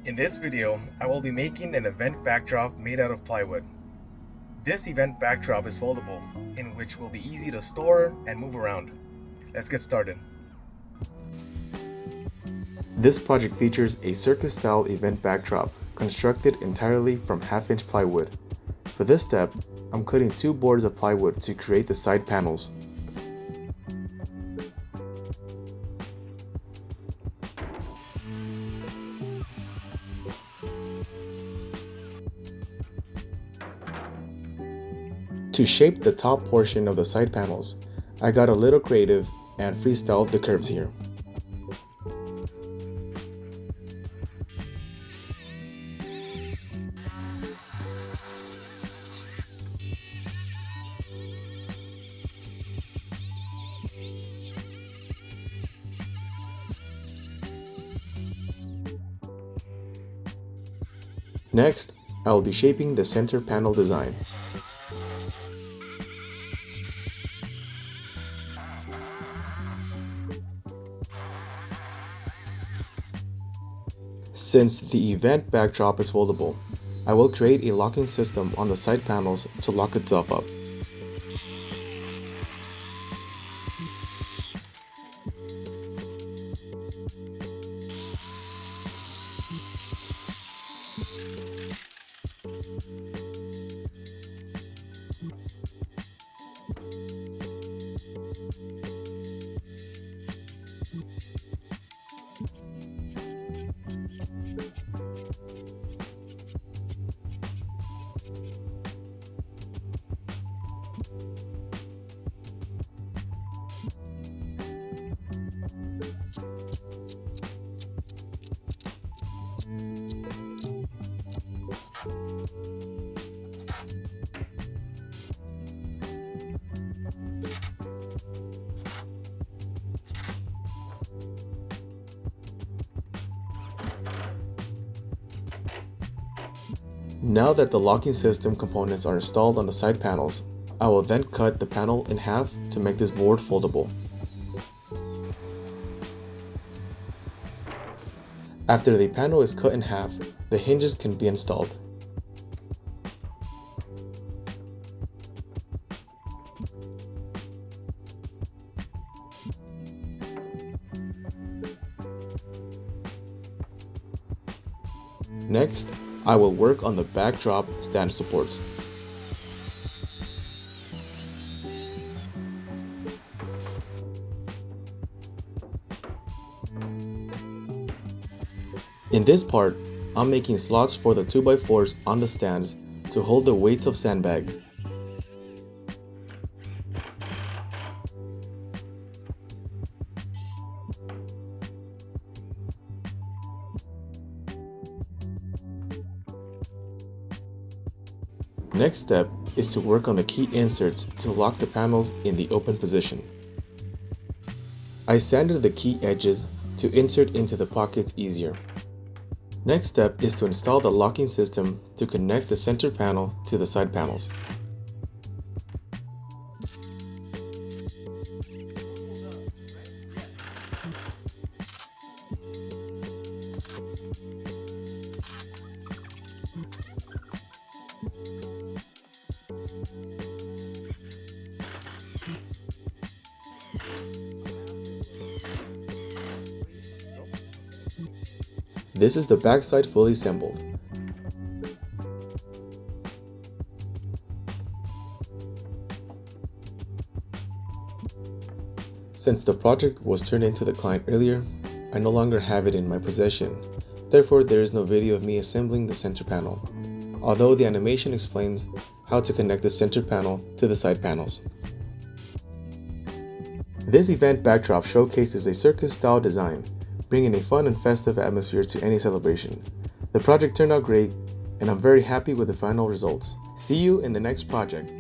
In this video, I will be making an event backdrop made out of plywood. This event backdrop is foldable, in which will be easy to store and move around. Let's get started. This project features a circus-style event backdrop constructed entirely from half-inch plywood. For this step, I'm cutting 2 boards of plywood to create the side panels. To shape the top portion of the side panels, I got a little creative and freestyled the curves here. Next, I will be shaping the center panel design. Since the event backdrop is foldable, I will create a locking system on the side panels to lock itself up. Now that the locking system components are installed on the side panels, I will then cut the panel in half to make this board foldable. After the panel is cut in half, the hinges can be installed. Next, I will work on the backdrop stand supports. In this part, I'm making slots for the 2x4s on the stands to hold the weights of sandbags. Next step is to work on the key inserts to lock the panels in the open position. I sanded the key edges to insert into the pockets easier. Next step is to install the locking system to connect the center panel to the side panels. This is the backside fully assembled. Since the project was turned into the client earlier, I no longer have it in my possession. Therefore, there is no video of me assembling the center panel, although the animation explains how to connect the center panel to the side panels. This event backdrop showcases a circus-style design, bringing a fun and festive atmosphere to any celebration. The project turned out great, and I'm very happy with the final results. See you in the next project.